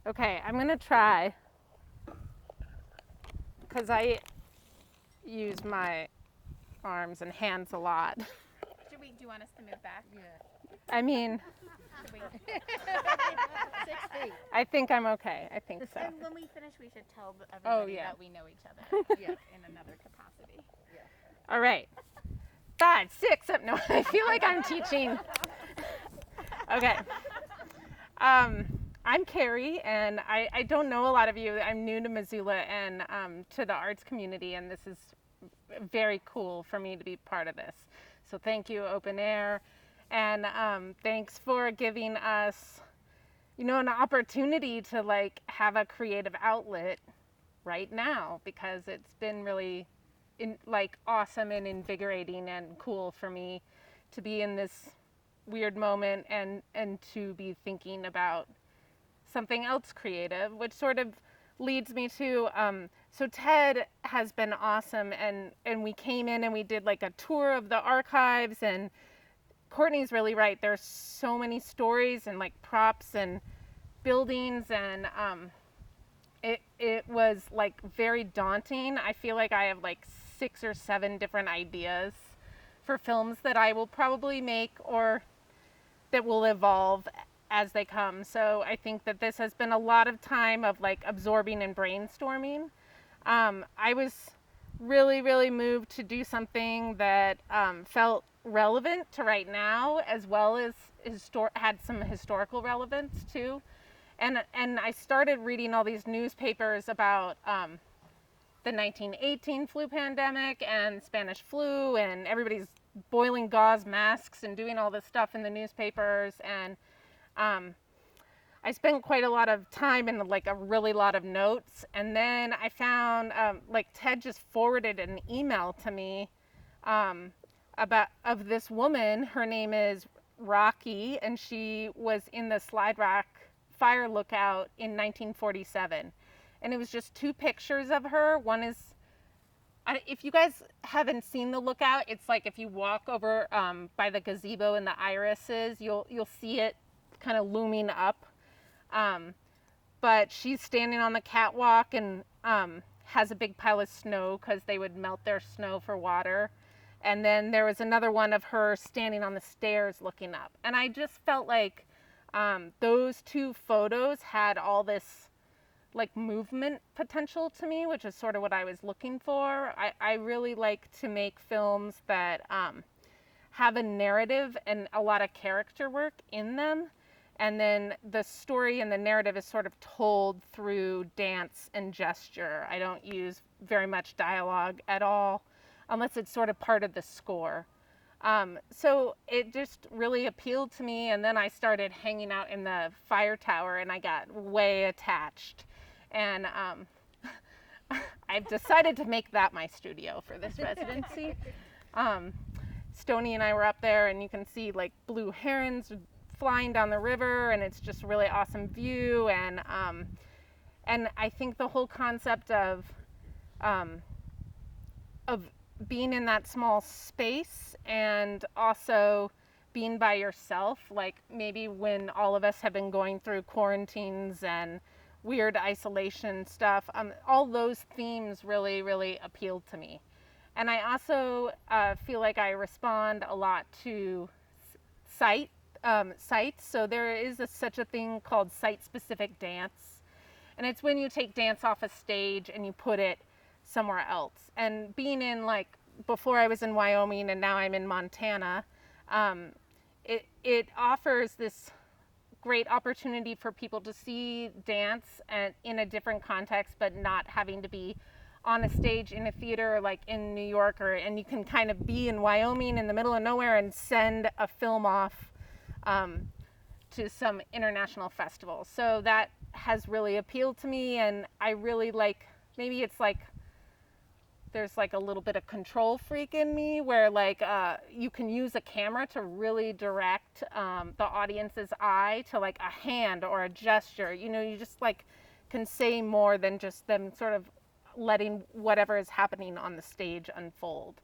Okay, I'm gonna try, because I use my arms and hands a lot. Do you want us to move back? Yeah. I mean, Should we? 6 feet. I think I'm okay. I think so. And when we finish, we should tell everybody yeah. that we know each other Yeah. in another capacity. All right. 5, 6, up. No, I feel like I'm teaching. Okay. I'm Carrie, and I don't know a lot of you. I'm new to Missoula and to the arts community, and this is very cool for me to be part of this. So thank you, Open Air, and thanks for giving us, an opportunity to like have a creative outlet right now, because it's been really awesome and invigorating and cool for me to be in this weird moment and to be thinking about something else creative, which sort of leads me to so TED has been awesome, and we came in and we did like a tour of the archives, and Courtney's really right, there's so many stories and like props and buildings, and it was like very daunting. I feel like I have like 6 or 7 different ideas for films that I will probably make or that will evolve as they come. So I think that this has been a lot of time of like absorbing and brainstorming. I was really, really moved to do something that felt relevant to right now, as well as had some historical relevance too. And I started reading all these newspapers about the 1918 flu pandemic and Spanish flu, and everybody's boiling gauze masks and doing all this stuff in the newspapers. And I spent quite a lot of time and like a really lot of notes. And then I found like Ted just forwarded an email to me of this woman. Her name is Rocky, and she was in the Slide Rock fire lookout in 1947. And it was just 2 pictures of her. One is, if you guys haven't seen the lookout, it's like if you walk over by the gazebo and the irises, you'll see it kind of looming up. But she's standing on the catwalk and has a big pile of snow because they would melt their snow for water. And then there was another one of her standing on the stairs looking up. And I just felt like those 2 photos had all this like movement potential to me, which is sort of what I was looking for. I really like to make films that have a narrative and a lot of character work in them. And then the story and the narrative is sort of told through dance and gesture. I don't use very much dialogue at all, unless it's sort of part of the score. So it just really appealed to me, and then I started hanging out in the fire tower, and I got way attached. And I've decided to make that my studio for this residency. Stoney and I were up there, and you can see like blue herons flying down the river, and it's just a really awesome view. And I think the whole concept of being in that small space and also being by yourself, like maybe when all of us have been going through quarantines and weird isolation stuff, all those themes really, really appealed to me. And I also feel like I respond a lot to sites. So there is such a thing called site-specific dance. And it's when you take dance off a stage and you put it somewhere else. And being in like, before I was in Wyoming and now I'm in Montana, it offers this great opportunity for people to see dance and in a different context, but not having to be on a stage in a theater like in New York, and you can kind of be in Wyoming in the middle of nowhere and send a film off to some international festival. So that has really appealed to me, and I really like, maybe it's like there's like a little bit of control freak in me where like you can use a camera to really direct the audience's eye to like a hand or a gesture. You just like can say more than just them sort of letting whatever is happening on the stage unfold.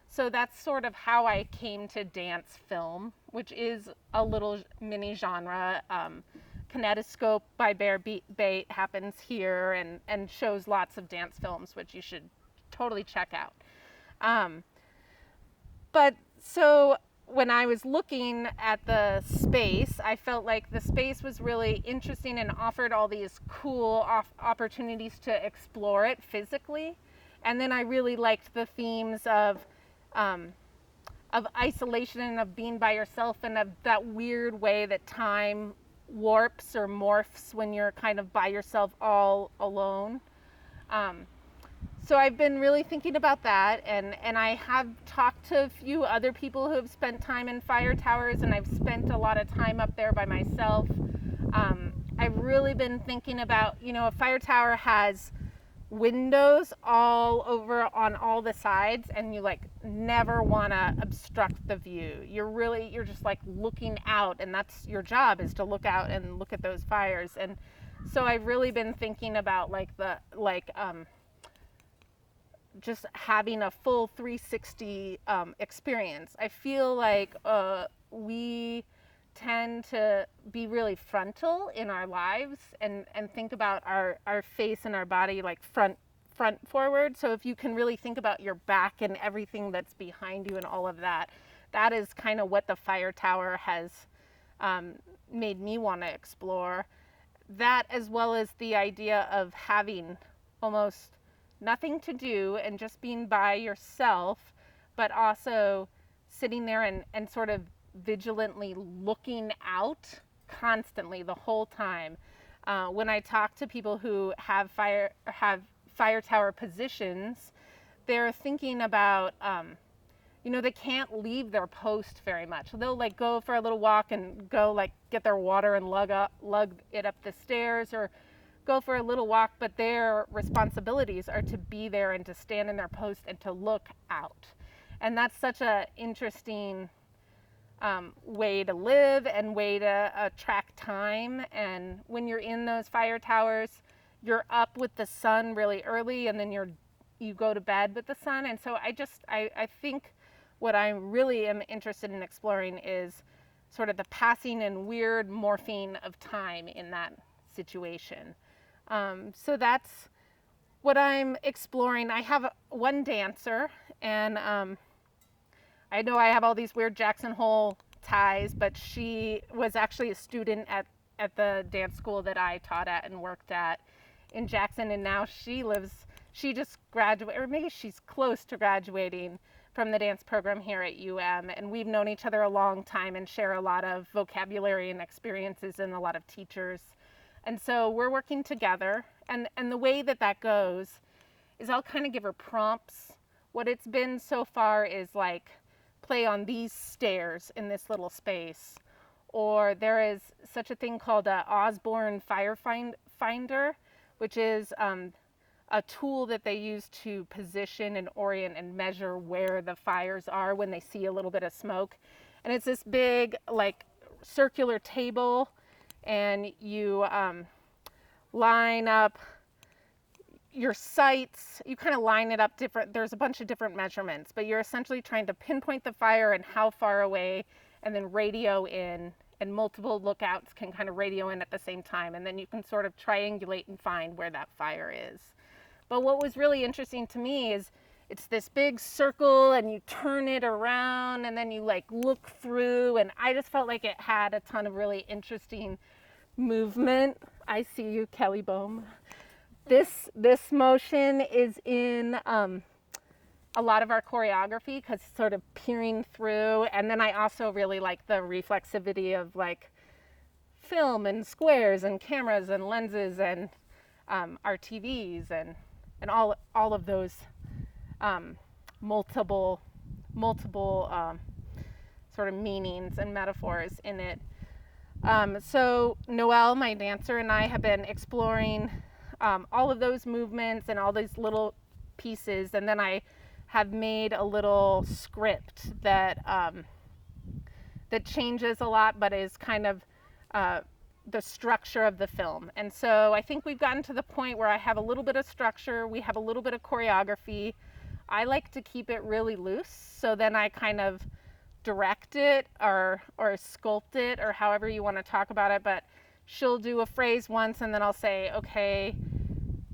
So that's sort of how I came to dance film, which is a little mini genre, Kinetoscope by Bear Bait happens here and shows lots of dance films, which you should totally check out. But so when I was looking at the space, I felt like the space was really interesting and offered all these cool opportunities to explore it physically. And then I really liked the themes of isolation and of being by yourself, and of that weird way that time warps or morphs when you're kind of by yourself all alone. So I've been really thinking about that, and I have talked to a few other people who have spent time in fire towers, and I've spent a lot of time up there by myself. I've really been thinking about, a fire tower has windows all over on all the sides, and you like never want to obstruct the view. You're just like looking out, and that's your job, is to look out and look at those fires. And so I've really been thinking about just having a full 360 experience. I feel like we tend to be really frontal in our lives and think about our face and our body like front forward. So if you can really think about your back and everything that's behind you and all of that, that is kind of what the fire tower has made me want to explore. That, as well as the idea of having almost nothing to do and just being by yourself, but also sitting there and sort of vigilantly looking out constantly the whole time. When I talk to people who have fire tower positions, they're thinking about, they can't leave their post very much. They'll like go for a little walk and go like get their water and lug it up the stairs, or go for a little walk, but their responsibilities are to be there and to stand in their post and to look out. And that's such a interesting way to live and way to track time. And when you're in those fire towers, you're up with the sun really early, and then you go to bed with the sun. And so I think what I really am interested in exploring is sort of the passing and weird morphing of time in that situation. So that's what I'm exploring. I have one dancer, and I know I have all these weird Jackson Hole ties, but she was actually a student at the dance school that I taught at and worked at in Jackson, and now she just graduated, or maybe she's close to graduating from the dance program here at UM, and we've known each other a long time and share a lot of vocabulary and experiences and a lot of teachers. And so we're working together, and the way that goes is I'll kind of give her prompts. What it's been so far is like, play on these stairs in this little space, or there is such a thing called a Osborne Fire Finder, which is a tool that they use to position and orient and measure where the fires are when they see a little bit of smoke. And it's this big like circular table, and you line up your sights, you kind of line it up different. There's a bunch of different measurements, but you're essentially trying to pinpoint the fire and how far away, and then radio in, and multiple lookouts can kind of radio in at the same time, and then you can sort of triangulate and find where that fire is. But what was really interesting to me is it's this big circle, and you turn it around, and then you like look through, and I just felt like it had a ton of really interesting movement. I see you, Kelly Bohm. This motion is in a lot of our choreography, because it's sort of peering through. And then I also really like the reflexivity of like film and squares and cameras and lenses and our TVs and all of those multiple sort of meanings and metaphors in it. So Noelle, my dancer, and I have been exploring all of those movements and all these little pieces, and then I have made a little script that changes a lot, but is kind of the structure of the film. And so I think we've gotten to the point where I have a little bit of structure, we have a little bit of choreography. I like to keep it really loose, so then I kind of direct it or sculpt it, or however you want to talk about it. But she'll do a phrase once and then I'll say, okay,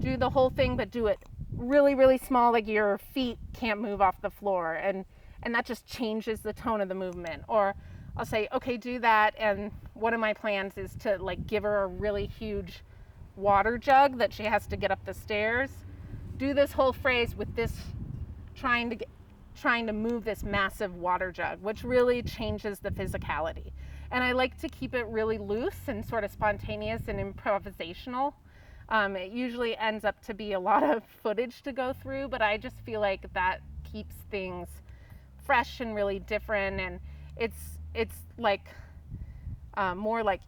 do the whole thing, but do it really, really small, like your feet can't move off the floor. And that just changes the tone of the movement. Or I'll say, okay, do that. And one of my plans is to like give her a really huge water jug that she has to get up the stairs. Do this whole phrase with this, trying to move this massive water jug, which really changes the physicality. And I like to keep it really loose and sort of spontaneous and improvisational. It usually ends up to be a lot of footage to go through, but I just feel like that keeps things fresh and really different. And it's like more like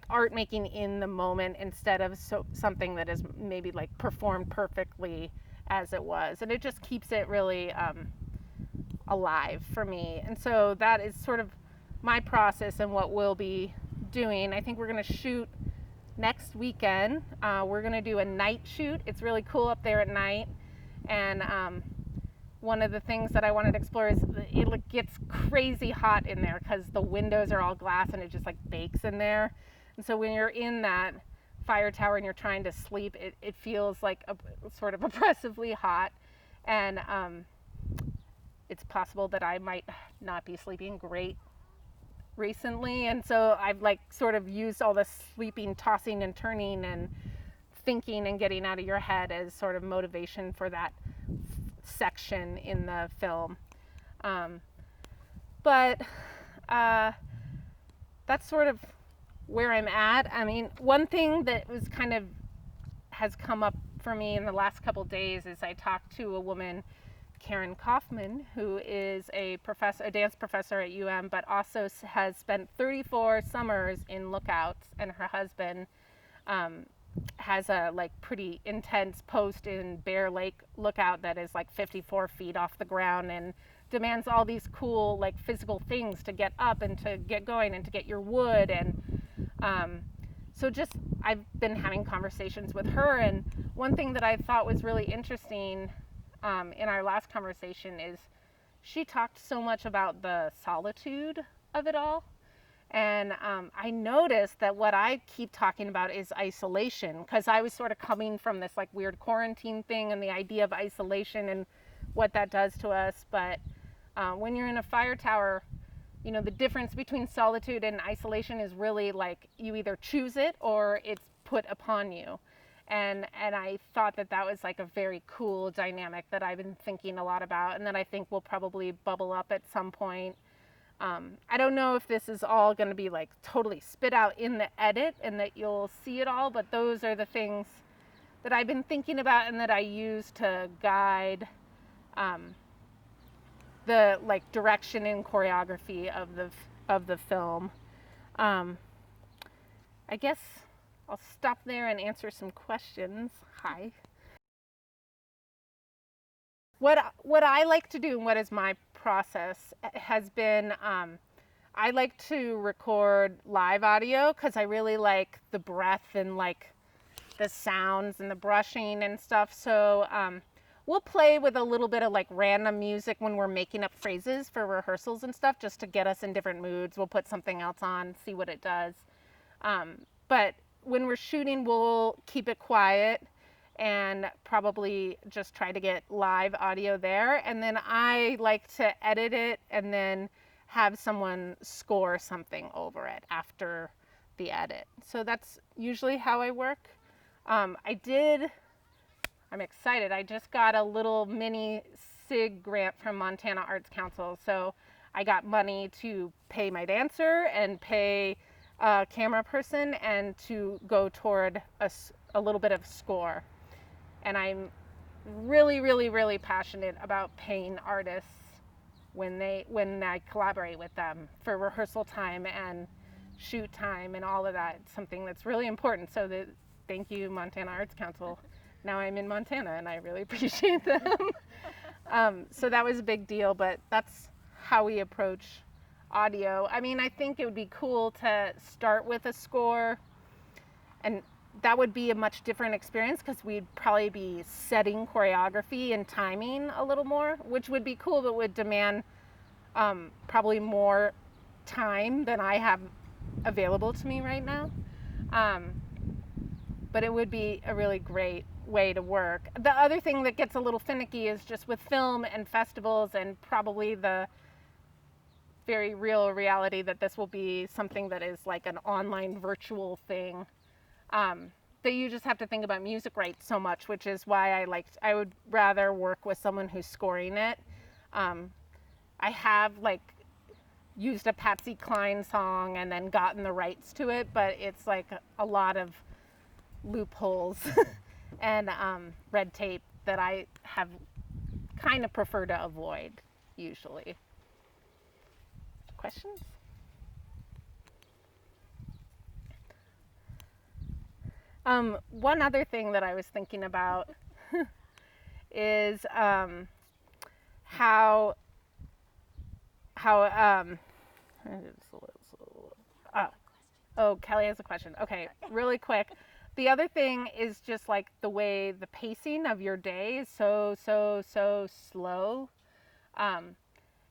art making in the moment instead of something that is maybe like performed perfectly as it was. And it just keeps it really alive for me. And so that is sort of my process and what we'll be doing. I think we're going to shoot next weekend. We're going to do a night shoot. It's really cool up there at night. And one of the things that I wanted to explore is it gets crazy hot in there because the windows are all glass and it just like bakes in there. And so when you're in that fire tower and you're trying to sleep, it feels like sort of oppressively hot. And it's possible that I might not be sleeping great recently. And so I've like sort of used all this sleeping, tossing and turning and thinking and getting out of your head as sort of motivation for that section in the film. But that's sort of where I'm at. I mean, one thing that was kind of has come up for me in the last couple days is I talked to a woman, Karen Kaufman, who is a dance professor at UM, but also has spent 34 summers in Lookouts, and her husband has a like pretty intense post in Bear Lake Lookout that is like 54 feet off the ground and demands all these cool like physical things to get up and to get going and to get your wood. And so just I've been having conversations with her, and one thing that I thought was really interesting in our last conversation is she talked so much about the solitude of it all. And I noticed that what I keep talking about is isolation, because I was sort of coming from this like weird quarantine thing and the idea of isolation and what that does to us. But when you're in a fire tower, you know, the difference between solitude and isolation is really like you either choose it or it's put upon you. And I thought that was like a very cool dynamic that I've been thinking a lot about, and that I think will probably bubble up at some point. I don't know if this is all going to be like totally spit out in the edit and that you'll see it all, but those are the things that I've been thinking about and that I use to guide the like direction and choreography of the film. I guess I'll stop there and answer some questions. Hi. What I like to do and what is my process has been, I like to record live audio because I really like the breath and like the sounds and the brushing and stuff. So we'll play with a little bit of like random music when we're making up phrases for rehearsals and stuff just to get us in different moods. We'll put something else on, see what it does. But when we're shooting, we'll keep it quiet and probably just try to get live audio there. And then I like to edit it and then have someone score something over it after the edit. So that's usually how I work. I'm excited. I just got a little mini SIG grant from Montana Arts Council. So I got money to pay my dancer and pay a camera person and to go toward a little bit of score. And I'm really, really, really passionate about paying artists when I collaborate with them for rehearsal time and shoot time and all of that. It's something that's really important. So thank you, Montana Arts Council. Now I'm in Montana and I really appreciate them. So that was a big deal, but that's how we approach audio. I mean, I think it would be cool to start with a score, and that would be a much different experience because we'd probably be setting choreography and timing a little more, which would be cool, but would demand probably more time than I have available to me right now. But it would be a really great way to work. The other thing that gets a little finicky is just with film and festivals, and probably the very real reality that this will be something that is like an online virtual thing, that you just have to think about music rights so much, which is why I would rather work with someone who's scoring it. I have like used a Patsy Cline song and then gotten the rights to it, but it's like a lot of loopholes and red tape that I have kind of prefer to avoid usually. Questions? One other thing that I was thinking about is how Kelly has a question. Okay, really quick. The other thing is just like the way the pacing of your day is so slow.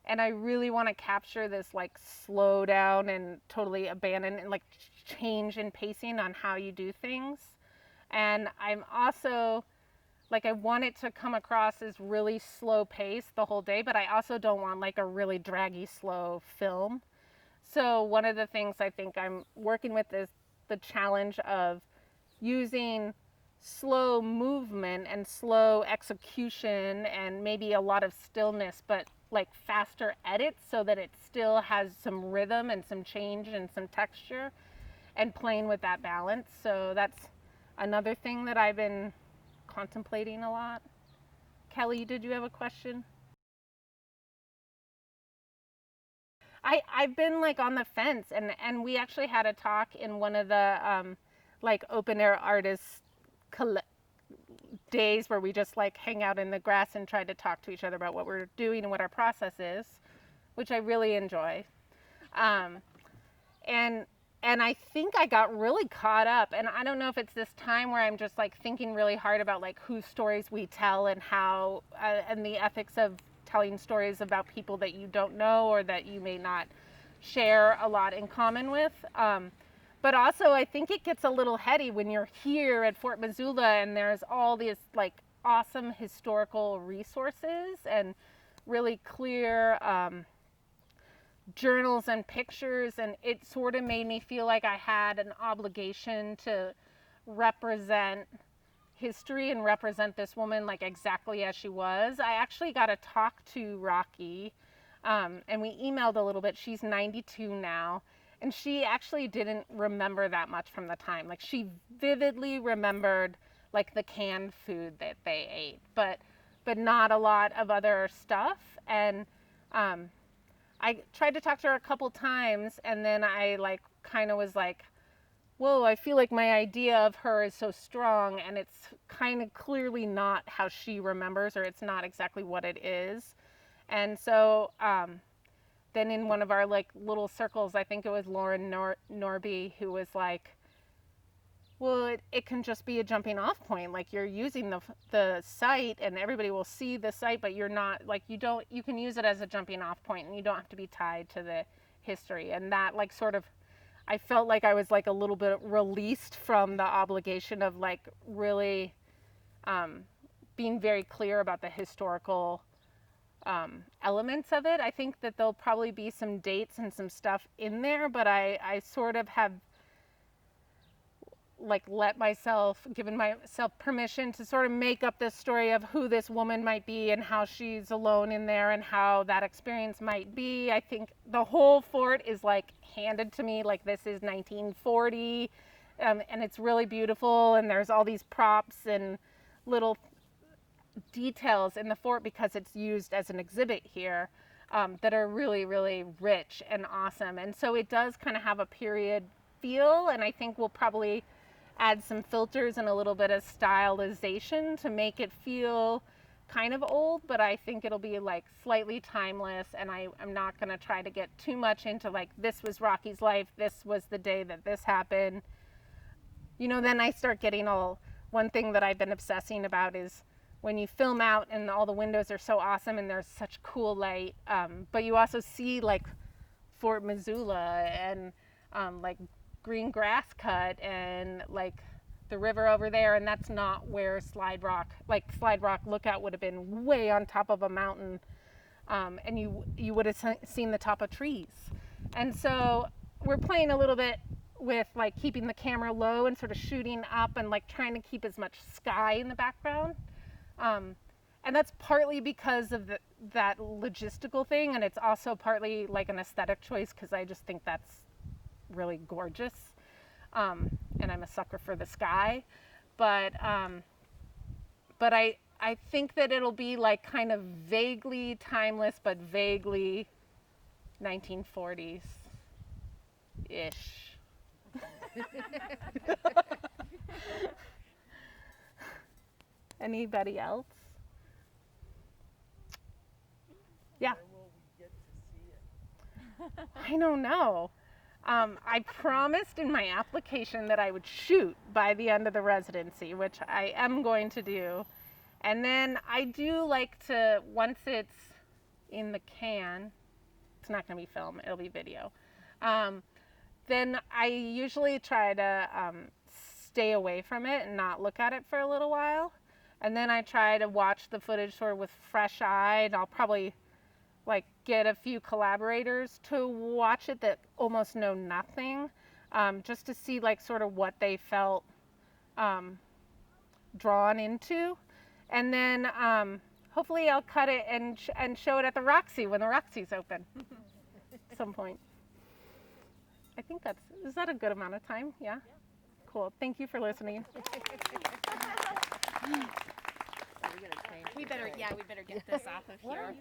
And I really want to capture this like slow down and totally abandon and like change in pacing on how you do things. And I'm also like, I want it to come across as really slow pace the whole day, but I also don't want like a really draggy, slow film. So one of the things I think I'm working with is the challenge of using slow movement and slow execution and maybe a lot of stillness, but like faster edits so that it still has some rhythm and some change and some texture, and playing with that balance. So that's another thing that I've been contemplating a lot. Kelly, did you have a question? I've been like on the fence, and we actually had a talk in one of the like open air artists days where we just like hang out in the grass and try to talk to each other about what we're doing and what our process is, which I really enjoy. And I think I got really caught up, and I don't know if it's this time where I'm just like thinking really hard about like whose stories we tell and how, and the ethics of telling stories about people that you don't know or that you may not share a lot in common with. But also I think it gets a little heady when you're here at Fort Missoula and there's all these like awesome historical resources and really clear journals and pictures, and it sort of made me feel like I had an obligation to represent history and represent this woman like exactly as she was. I actually got to talk to Rocky, and we emailed a little bit. She's 92 now, and she actually didn't remember that much from the time. Like, she vividly remembered like the canned food that they ate, but not a lot of other stuff. And I tried to talk to her a couple times, and then I like kind of was like, whoa, I feel like my idea of her is so strong, and it's kind of clearly not how she remembers, or it's not exactly what it is. And so then in one of our like little circles, I think it was Lauren Norby, who was like, well, it can just be a jumping off point. Like, you're using the site and everybody will see the site, but you're not like, you can use it as a jumping off point and you don't have to be tied to the history. And that like sort of, I felt like I was like a little bit released from the obligation of like really being very clear about the historical elements of it. I think that there'll probably be some dates and some stuff in there, but I sort of have like given myself permission to sort of make up this story of who this woman might be and how she's alone in there and how that experience might be. I think the whole fort is like handed to me like this is 1940, and it's really beautiful, and there's all these props and little details in the fort because it's used as an exhibit here, that are really, really rich and awesome. And so it does kind of have a period feel, and I think we'll probably add some filters and a little bit of stylization to make it feel kind of old, but I think it'll be like slightly timeless. And I'm not going to try to get too much into like, this was Rocky's life, this was the day that this happened. You know, then I start getting one thing that I've been obsessing about is when you film out and all the windows are so awesome and there's such cool light, but you also see like Fort Missoula and like green grass cut and like the river over there, and that's not where Slide Rock Lookout would have been, way on top of a mountain, and you would have seen the top of trees. And so we're playing a little bit with like keeping the camera low and sort of shooting up and like trying to keep as much sky in the background. And that's partly because of that logistical thing, and it's also partly like an aesthetic choice because I just think that's really gorgeous. And I'm a sucker for the sky, but I think that it'll be like kind of vaguely timeless, but vaguely 1940s ish. Anybody else? Yeah. Where will we get to see it? I don't know. I promised in my application that I would shoot by the end of the residency, which I am going to do. And then I do like to, once it's in the can, it's not going to be film, it'll be video. Then I usually try to stay away from it and not look at it for a little while. And then I try to watch the footage sort of with fresh eye, and I'll probably like get a few collaborators to watch it that almost know nothing, just to see like sort of what they felt drawn into. And then hopefully I'll cut it and show it at the Roxy when the Roxy's open at some point. I think is that a good amount of time? Yeah? Cool. Thank you for listening. We better get this off of here.